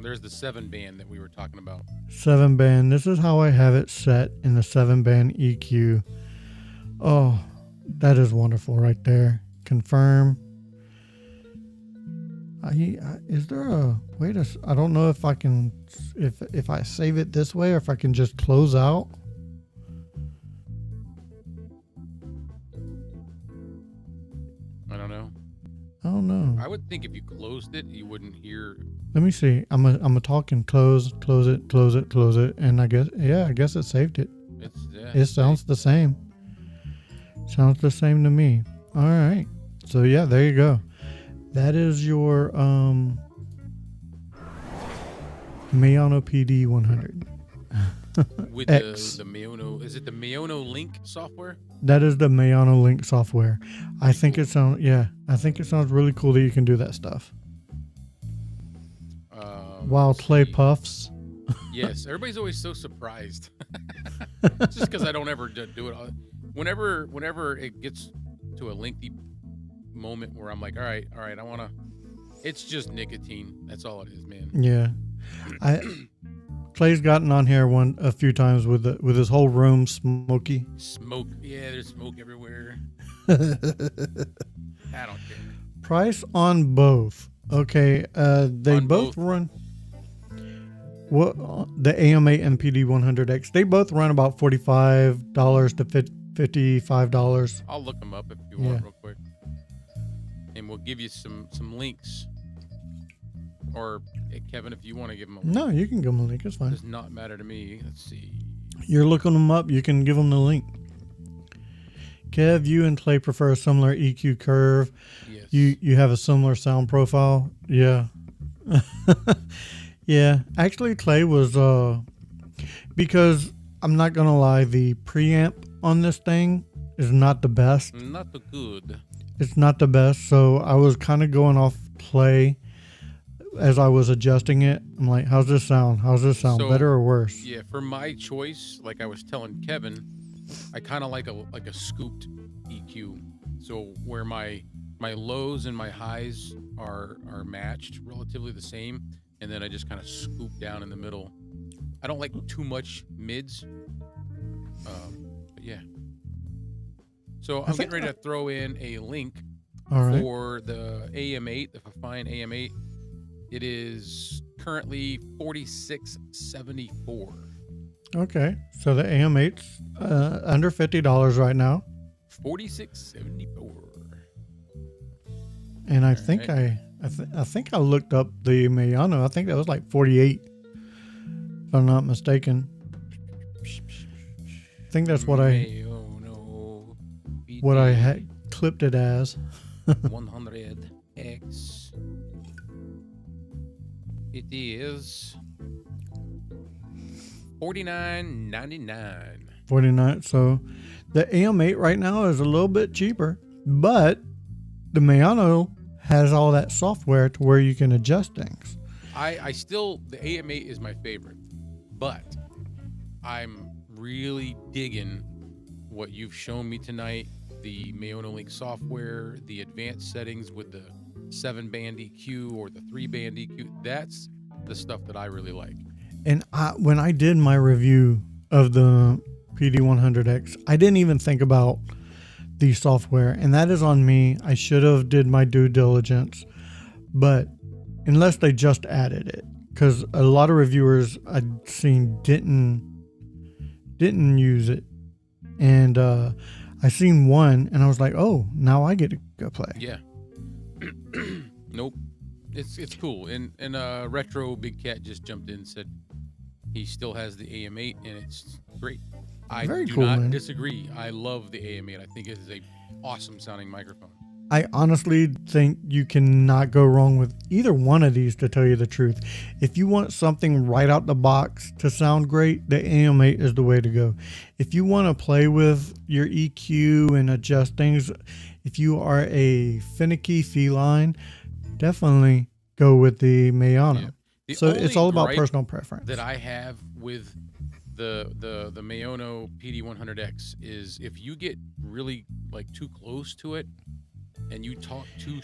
There's the 7-band that we were talking about. 7-band. This is how I have it set in the 7-band EQ. Oh, that is wonderful right there. Confirm. Is there a way to? I don't know if I can. If I save it this way, or if I can just close out. I don't know. don't know. I would think if you closed it, you wouldn't hear. Let me see. I'm a talking close it, and I guess it saved it. It sounds the same. Sounds the same to me. All right. So yeah, there you go. That is your Maono PD 100. With X. the Maono, is it the Maono Link software? That is the Maono Link software. I think it sounds really cool that you can do that stuff. While Let's Clay see. puffs. Yes, everybody's always so surprised. Just because I don't ever do it. Whenever it gets to a lengthy moment where I'm like, all right, I want to. It's just nicotine. That's all it is, man. Yeah, Clay's gotten on here a few times with his whole room smoky. Smoke. Yeah, there's smoke everywhere. I don't care. Price on both. Okay, they On both both. run. What the AM8 and PD100X? They both run about $45 to $55. I'll look them up if you Yeah. want, real quick, and we'll give you some links. Or Kevin, if you want to give them a link, No, you can give them a link. It's it fine. does not matter to me. Let's see. You're looking them up. You can give them the link. Kev, you and Clay prefer a similar EQ curve. Yes. You have a similar sound profile. Yeah. Yeah. Actually, Clay was because I'm not gonna lie, the preamp on this thing is not the best. Not the good. It's not the best. So I was kind of going off Clay as I was adjusting it. I'm like, how's this sound? So, Better or worse? Yeah, for my choice, like I was telling Kevin, I kind of like a scooped EQ. So where my lows and my highs are matched, relatively the same, and then I just kind of scoop down in the middle. I don't like too much mids. But yeah. So I'm think getting ready to throw in a link All right. for the AM8, the Fine AM8. It is currently $46.74. Okay. So the AM8's under $50 right now. $46.74. And I All think right. I think I looked up the Maono. I think that was like 48, if I'm not mistaken. I think that's what I had clipped it as. 100X. It is $49.99. 49. So the AM8 right now is a little bit cheaper, but the Maono has all that software to where you can adjust things. I still, the AM8 is my favorite, but I'm really digging what you've shown me tonight. The Maono Link software, the advanced settings with the 7-band EQ or the 3-band EQ. That's the stuff that I really like. And when I did my review of the PD100X, I didn't even think about the software, and that is on me. I should have did my due diligence, but unless they just added it, because a lot of reviewers I'd seen didn't use it, and I seen one, and I was like, oh, now I get to go play. Yeah. Nope. It's cool. And Retro Big Cat just jumped in and said he still has the AM8 and it's great. I Very do cool, not man. disagree. I love the AM8. I think it is a awesome sounding microphone. I honestly think you cannot go wrong with either one of these, to tell you the truth. If you want something right out the box to sound great, the AM8 is the way to go. If you want to play with your EQ and adjust things, if you are a finicky feline, definitely go with the Maono. Yeah. The So it's only all about gripe personal preference. that I have with the Maono PD100X is if you get really like too close to it and you talk too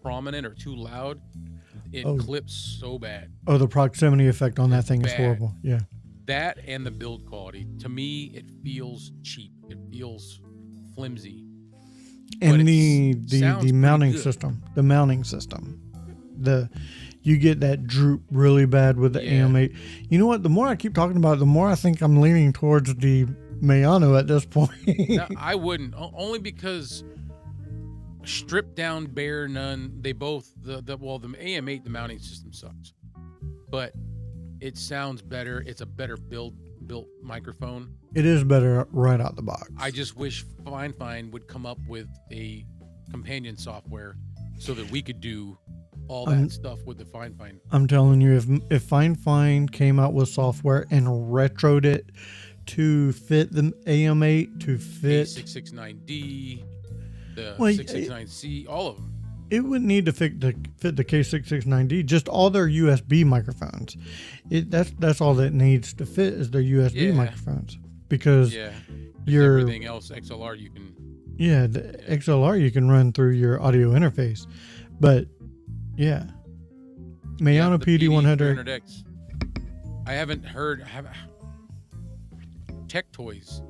prominent or too loud, it Oh. clips so bad. Oh, the proximity effect on that thing is Bad. horrible. Yeah. That and the build quality, to me, it feels cheap. It feels flimsy. But And it the sounds pretty mounting good. system, you get that droop really bad with the Yeah. AM8. You know what? The more I keep talking about it, the more I think I'm leaning towards the Maono at this point. Now, I wouldn't, only because stripped down, bare none. They both the AM8, the mounting system sucks, but it sounds better. It's a better built microphone. It is better right out the box. I just wish Fine would come up with a companion software so that we could do all that stuff with the Fine. I'm telling you, if Fine came out with software and retroed it to fit the AM8, to fit K669D, the Well, 669C, all of them. it would need to fit the K669D, just all their USB microphones. That's all that needs to fit is their USB Yeah. microphones. Because Yeah. your Everything else, XLR, you can. the XLR you can run through your audio interface. But yeah. Maono the PD100. PD100X. I haven't heard. Tech Toys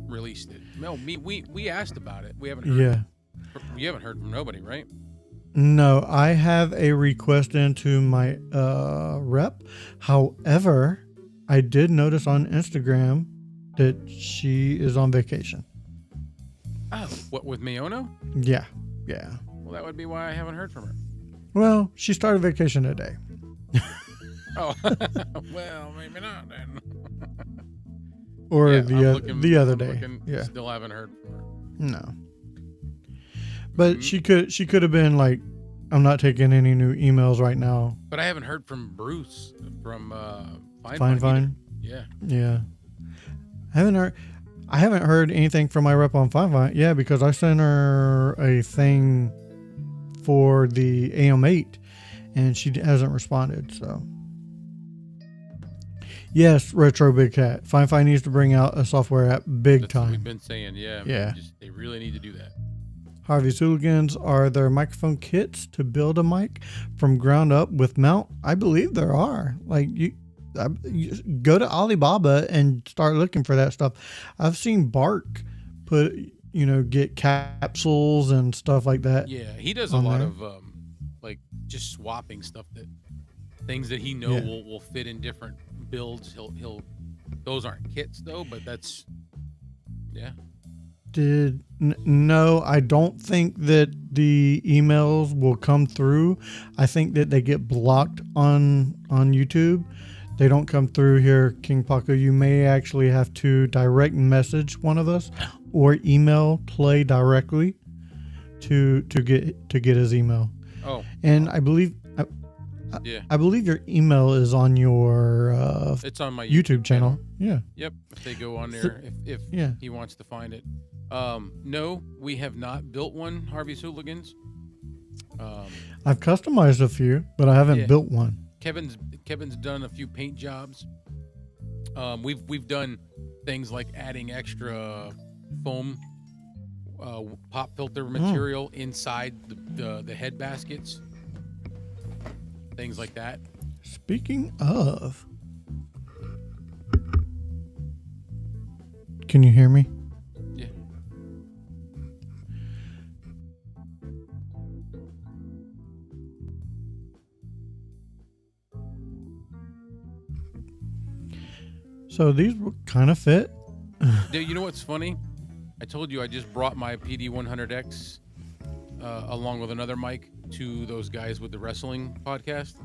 released it. No, we asked about it. We haven't heard. Yeah. You haven't heard from nobody, right? No, I have a request into my rep. However, I did notice on Instagram that she is on vacation. Oh, what with Maono? Yeah. Well, that would be why I haven't heard from her. Well, she started vacation today. Oh, well, maybe not then. Or Yeah, the other day. looking, Yeah. Still haven't heard from her. No. But Mhm. she could have been like, I'm not taking any new emails right now. But I haven't heard from Bruce from Fine. either. Yeah. Yeah. I haven't heard anything from my rep on Fine. Yeah, because I sent her a thing for the AM8 and she hasn't responded, so. Yes, Retro Big Cat. Fine needs to bring out a software app big That's what we've time. been saying. Yeah. Yeah. They really need to do that. Harvey's Hooligans are there microphone kits to build a mic from ground up with mount? I believe there are. Like you go to Alibaba and start looking for that stuff. I've seen Bark get capsules and stuff like that. Yeah, he does a on lot there. of like just swapping stuff things that he will fit in different builds. He'll those aren't kits though, but that's yeah. No, I don't think that the emails will come through. I think that they get blocked on YouTube. They don't come through here, King Paco. You may actually have to direct message one of us or email Play directly to get his email. Oh, And I believe yeah. I believe your email is on your It's on my YouTube channel. Yeah. Yep. If they go on there, if Yeah. he wants to find it. No, we have not built one, Harvey's Hooligans. I've customized a few, but I haven't Yeah. built one. Kevin's done a few paint jobs. We've done things like adding extra foam pop filter material inside the head baskets. Things like that. Speaking of, can you hear me? Yeah. So these kind of fit. You know what's funny? I told you I just brought my PD100X along with another mic to those guys with the wrestling podcast.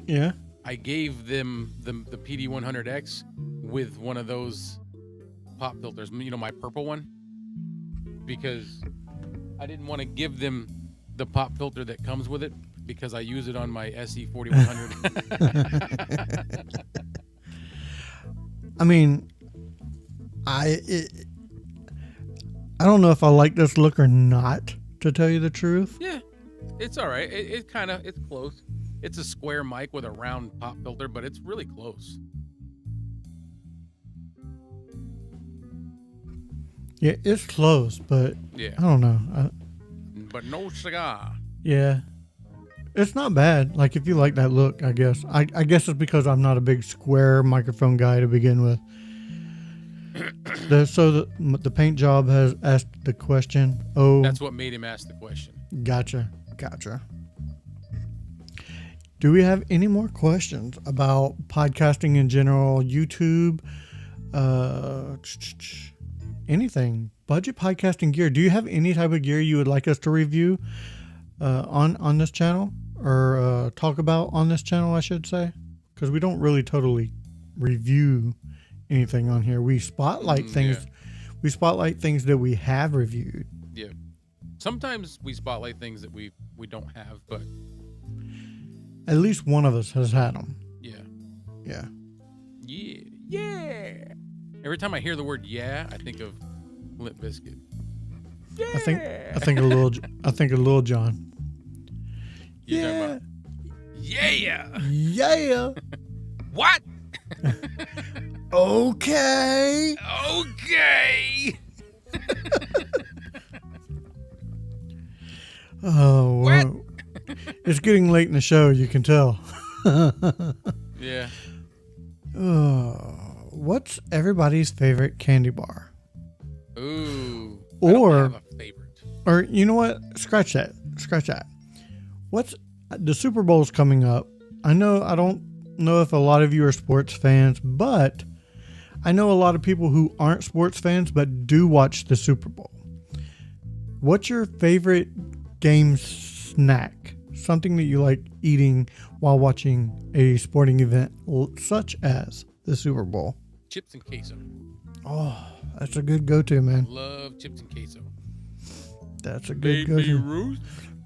Yeah. I gave them the PD100X with one of those pop filters, my purple one, because I didn't want to give them the pop filter that comes with it because I use it on my SE4100. I mean, I don't know if I like this look or not, to tell you the truth. Yeah, it's all right. It's close. It's a square mic with a round pop filter, but it's really close. Yeah, it's close, but Yeah, I don't know. but no cigar. Yeah. It's not bad. Like, if you like that look, I guess. I guess it's because I'm not a big square microphone guy to begin with. The paint job has asked the question. Oh, That's what made him ask the question. gotcha. Do we have any more questions about podcasting in general, YouTube? anything. Budget podcasting gear. Do you have any type of gear you would like us to review on this channel or talk about on this channel, I should say? Because we don't really totally review anything on here. We spotlight things. Yeah. We spotlight things that we have reviewed. Yeah. Sometimes we spotlight things that we don't have, but At least one of us has had them. yeah. Yeah. Yeah. Every time I hear the word "yeah," I think of Limp Bizkit. I think a little John. You're talking about, yeah. Yeah. What? Okay. Okay. Oh, well, it's getting late in the show. You can tell. Yeah. What's everybody's favorite candy bar? Ooh. Or- I don't have a favorite. Or you know what? Scratch that. What's the Super Bowl's coming up? I don't know if a lot of you are sports fans, but I know a lot of people who aren't sports fans but do watch the Super Bowl. What's your favorite game snack? Something that you like eating while watching a sporting event such as the Super Bowl. Chips and queso. Oh, that's a good go-to, man. Love chips and queso. That's a good Baby go-to. Ruth.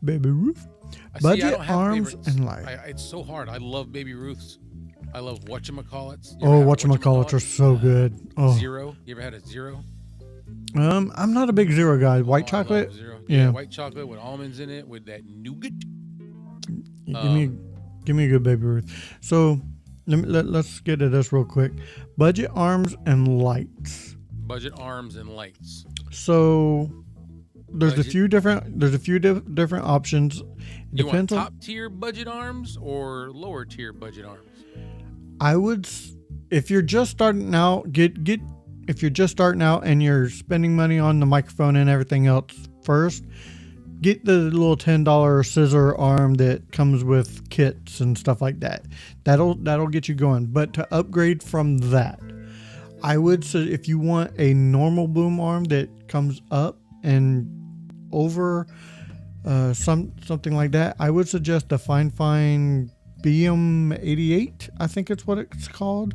Baby Ruth. I Budget, don't have arms, favorites. and light. It's so hard. I love Baby Ruths. I love whatchamacallits. Oh, whatchamacallits are so good. Oh, Zero. You ever had a Zero? I'm not a big Zero guy. White Oh, I love chocolate. Zero. Yeah. White chocolate with almonds in it with that nougat. Give me a good Baby Ruth. So let's get to this real quick. Budget, arms, and lights. Budget arms and lights. So there's Budget. a few different options. You want Depends on. top tier budget arms or lower tier budget arms? I would, if you're just starting out, if you're just starting out and you're spending money on the microphone and everything else first, get the little $10 scissor arm that comes with kits and stuff like that. That'll get you going. But to upgrade from that, I would say if you want a normal boom arm that comes up and over something like that, I would suggest the Fine BM88. I think it's what it's called.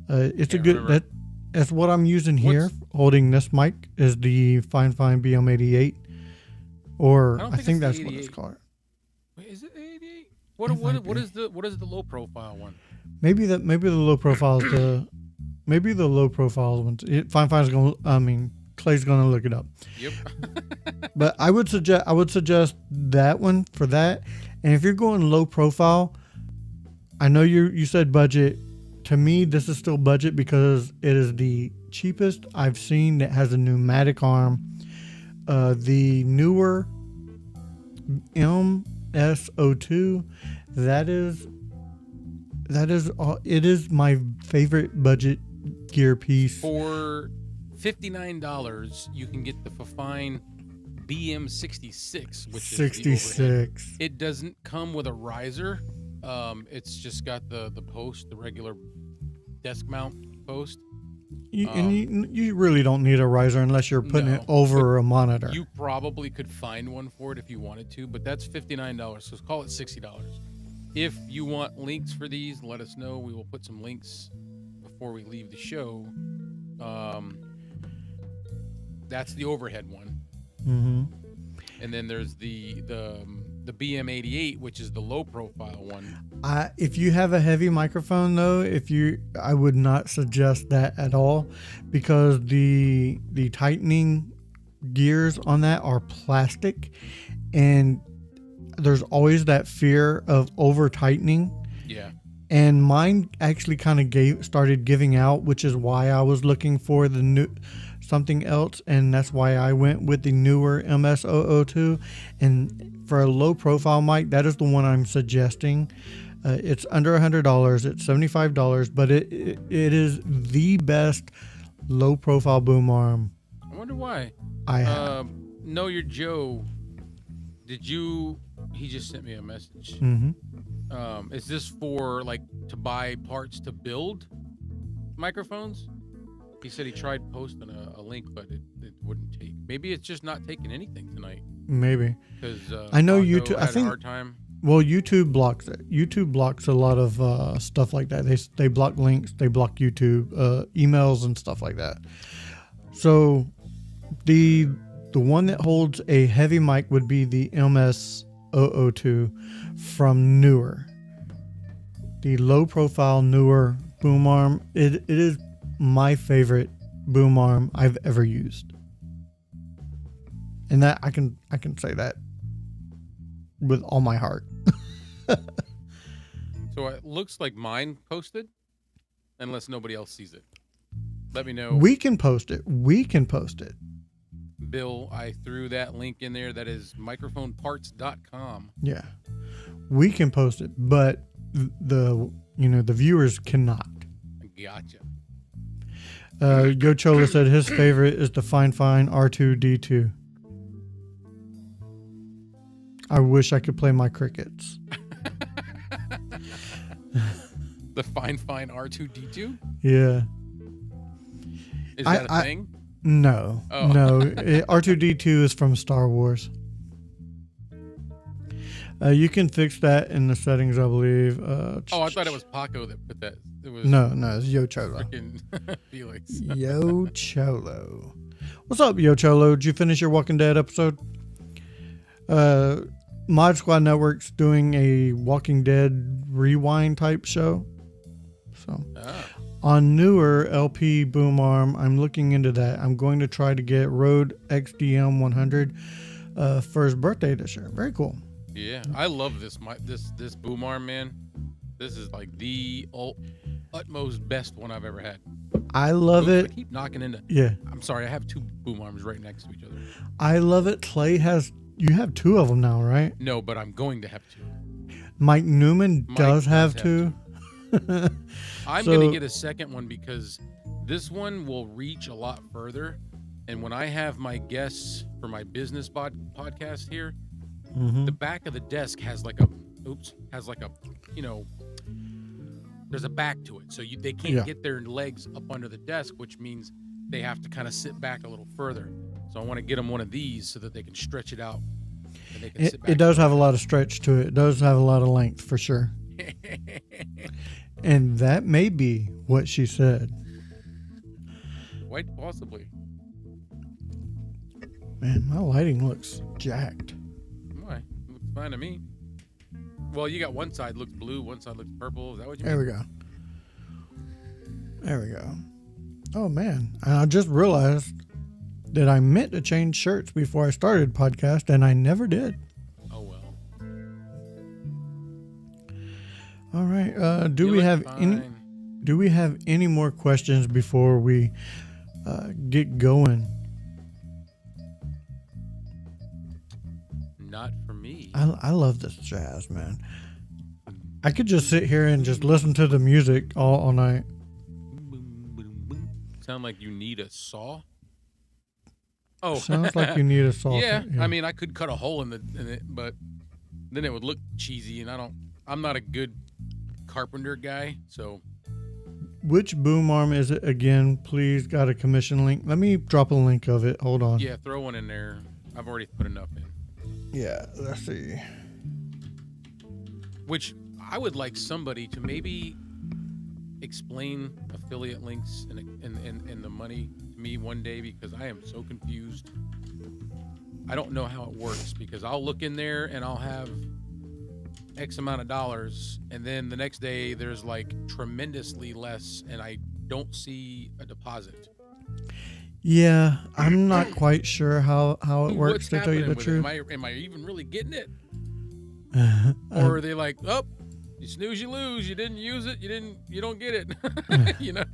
It's Can't a good remember. that's what I'm using here. Holding this mic is the Fine BM88, or I don't I think it's the that's what it's 88. called. Wait, is it 88? It What might be. is the low profile one? Maybe the low profile is the low profile ones. Fine's gonna. Clay's gonna look it up. Yep. But I would suggest that one for that. And if you're going low profile, I know you said budget. To me, this is still budget because it is the cheapest I've seen that has a pneumatic arm. The newer MSO2, it is my favorite budget gear piece. For $59, you can get the Fafine BM66, which is the overhead. 66. It doesn't come with a riser. It's just got the post, the regular desk mount post. You really don't need a riser unless you're putting it No, over a monitor. You probably could find one for it if you wanted to, but that's $59, so call it $60. If you want links for these, let us know. We will put some links before we leave the show. That's the overhead one. Mm-hmm. And then there's the BM88, which is the low profile one. If you have a heavy microphone though, I would not suggest that at all, because the tightening gears on that are plastic, and there's always that fear of over tightening. Yeah. And mine actually kind of started giving out, which is why I was looking for the new something else, and that's why I went with the newer MS002. And for a low profile mic, that is the one I'm suggesting. It's under $100. It's $75, but it is the best low profile boom arm I wonder why. I have. Know Your Joe, he just sent me a message. Mm-hmm. Is this for like to buy parts to build microphones? He said he tried posting a link, but it wouldn't take. Maybe it's just not taking anything tonight. Maybe. Because I know Taco YouTube. I had think. a hard time. Well, YouTube blocks it. YouTube blocks a lot of stuff like that. They block links. They block YouTube emails and stuff like that. So the one that holds a heavy mic would be the MS002 from Newer. The low profile Newer boom arm. It is my favorite boom arm I've ever used. And that I can say that with all my heart. So it looks like mine posted, unless nobody else sees it. Let me know. We can post it. Bill, I threw that link in there. That is microphoneparts.com. Yeah. We can post it, but the viewers cannot. Gotcha. Yo Chola said his favorite is the Fine R2D2. I wish I could play my crickets. The Fine R2D2? Yeah. Is that a thing? No. Oh. No. R2D2 is from Star Wars. You can fix that in the settings, I believe. I thought it was Paco that put that. It was No, it's Yo Cholo. freaking Felix. Yo Cholo. What's up, Yo Cholo? Did you finish your Walking Dead episode? Mod Squad Network's doing a Walking Dead rewind type show. So on Newer LP boom arm, I'm looking into that. I'm going to try to get Rode XDM 100 for his birthday this year. Very cool. Yeah, I love this this boom arm, man. This is like the utmost best one I've ever had. I love Oops, it. I keep knocking into. Yeah. I'm sorry, I have two boom arms right next to each other. I love it. Clay has. You have two of them now, right? No, but I'm going to have two. Mike Newman does have two. two. I'm So- going to get a second one because this one will reach a lot further. And when I have my guests for my business podcast here, the back of the desk has like a, there's a back to it. So they can't get their legs up under the desk, which means they have to kind of sit back a little further. So I want to get them one of these so that they can stretch it out. And they can sit back. It does have a lot of stretch to it. It does have a lot of length for sure. And that may be what she said. Quite possibly. Man, my lighting looks jacked. Why? Looks fine to me. Well, you got one side looks blue, one side looks purple. Is that what you mean? There we go. Oh, man. And I just realized that I meant to change shirts before I started podcast, and I never did. Oh, well. All right. Do You we look have fine. Do we have any more questions before we get going? Not for me. I love this jazz, man. I could just sit here and just listen to the music all night. Boom, boom, boom. Sound like you need a saw? Oh. Sounds like you need a saw. Yeah, I mean, I could cut a hole in it, but then it would look cheesy, and I'm not a good carpenter guy, so. Which boom arm is it again? Please, got a commission link. Let me drop a link of it. Hold on. Yeah, throw one in there. I've already put enough in. Yeah, let's see. Which I would like somebody to maybe explain affiliate links and the money to me one day, because I am so confused. I don't know how it works, because I'll look in there and I'll have X amount of dollars, and then the next day there's like tremendously less, and I don't see a deposit. Yeah, I'm not quite sure how it works, What's to tell you happening the with truth. it? Am I even really getting it? Or are they like, oh, you snooze, you lose. You didn't use it. You don't get it. You know,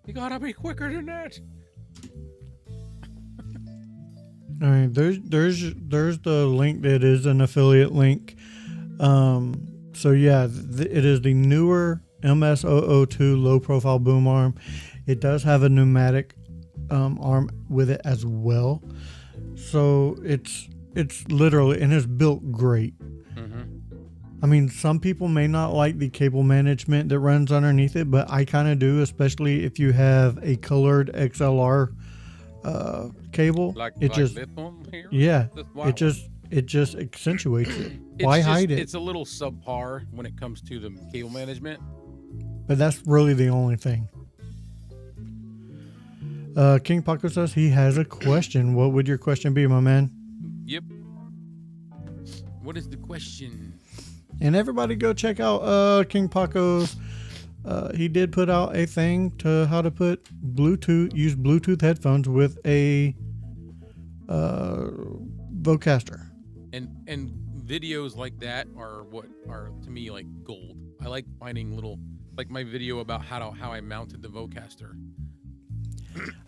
you gotta be quicker than that. All right, there's the link that is an affiliate link. So yeah, it is the Newer MS002 low profile boom arm. It does have a pneumatic arm with it as well. So it's literally, and it's built great. I mean, some people may not like the cable management that runs underneath it, but I kind of do, especially if you have a colored XLR cable. Like it just, this one here. yeah, This it white just accentuates it. It's Why just- hide it? It's a little subpar when it comes to the cable management. But that's really the only thing. King Paco says he has a question. What would your question be, my man? Yep. What is the question? And everybody go check out King Paco's. He did put out a thing to how to use Bluetooth headphones with a Vocaster. And videos like that are what are to me like gold. I like finding little, like my video about how I mounted the Vocaster.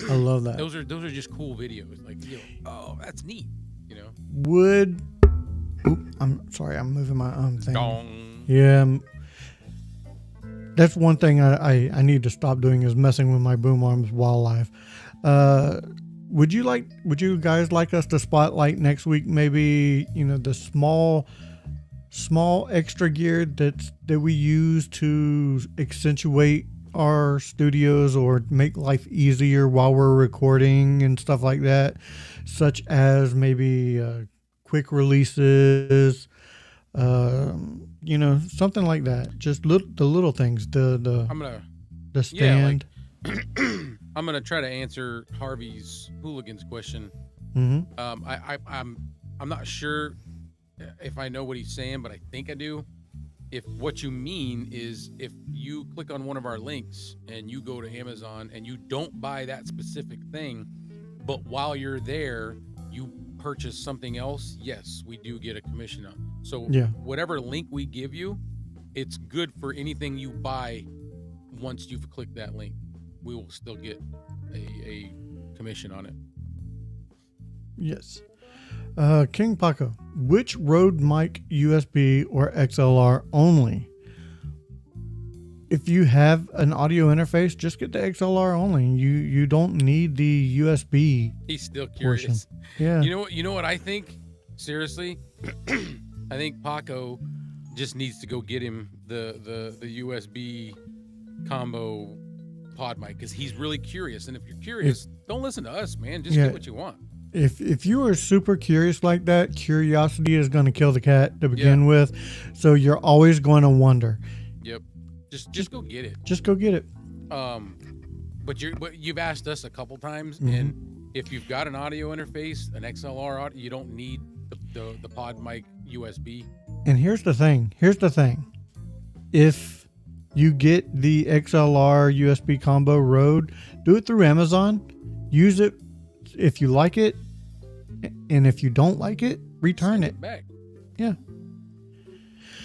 I love that. Those are just cool videos. Like, oh, that's neat. I'm sorry, I'm moving my thing. Dong. Yeah. That's one thing I need to stop doing is messing with my boom arms while live. Would you guys like us to spotlight next week maybe, the small extra gear that we use to accentuate our studios or make life easier while we're recording and stuff like that, such as maybe quick releases, something like that. Just the little things. The stand. I'm gonna try to answer Harvey's hooligans question. Mm-hmm. I'm not sure if I know what he's saying, but I think I do. If what you mean is if you click on one of our links and you go to Amazon and you don't buy that specific thing, but while you're there, you purchase something else, yes, we do get a commission on. So whatever link we give you, it's good for anything you buy once you've clicked that link. We will still get a commission on it. Yes. King Paco, which Rode mic USB or XLR only? If you have an audio interface, just get the XLR only. You don't need the USB. He's still curious. Portion. Yeah. You know what I think? Seriously, I think Paco just needs to go get him the USB combo pod mic because he's really curious. And if you're curious, don't listen to us, man. Just get what you want. If you are super curious like that, curiosity is going to kill the cat to begin with. So you're always going to wonder. Yep. Just go get it. Just go get it. But you've asked us a couple times, and if you've got an audio interface, an XLR audio, you don't need the pod mic USB. And here's the thing. If you get the XLR USB combo Rode, do it through Amazon. Use it if you like it, and if you don't like it, return it back. Yeah.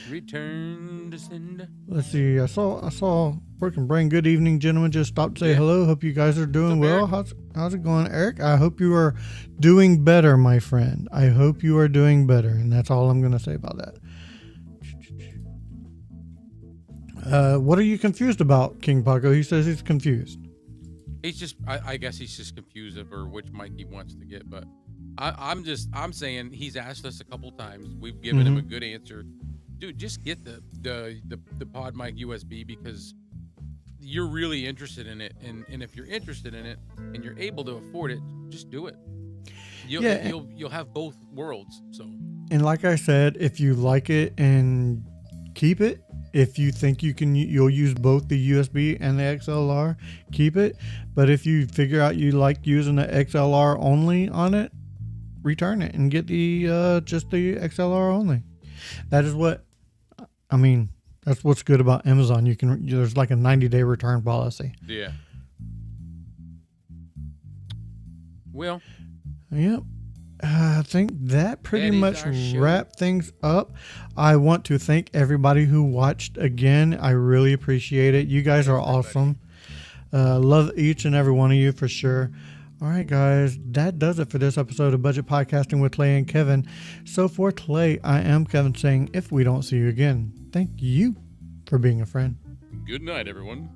Return to sender. Let's see. I saw Working Brain. Good evening, gentlemen. Just stopped to say hello. Hope you guys are doing well. How's it going, Eric? I hope you are doing better, my friend. I hope you are doing better, and that's all I'm going to say about that. What are you confused about, King Paco? He says he's confused. He's just, I guess he's just confused over which mic he wants to get. But I'm saying he's asked us a couple times. We've given him a good answer. Dude, just get the pod mic USB because you're really interested in it. And if you're interested in it and you're able to afford it, just do it. You'll have both worlds. So. And like I said, if you like it and keep it. If you think you'll use both the USB and the XLR, keep it. But if you figure out you like using the XLR only on it, return it and get the just the XLR only. That's what's good about Amazon. There's like a 90-day return policy. Yeah. Well. Yep. I think that pretty much wrapped things up. I want to thank everybody who watched again. I really appreciate it. You guys are awesome. Love each and every one of you for sure. All right, guys, that does it for this episode of Budget Podcasting with Clay and Kevin. So for Clay, I am Kevin saying, if we don't see you again, thank you for being a friend. Good night, everyone.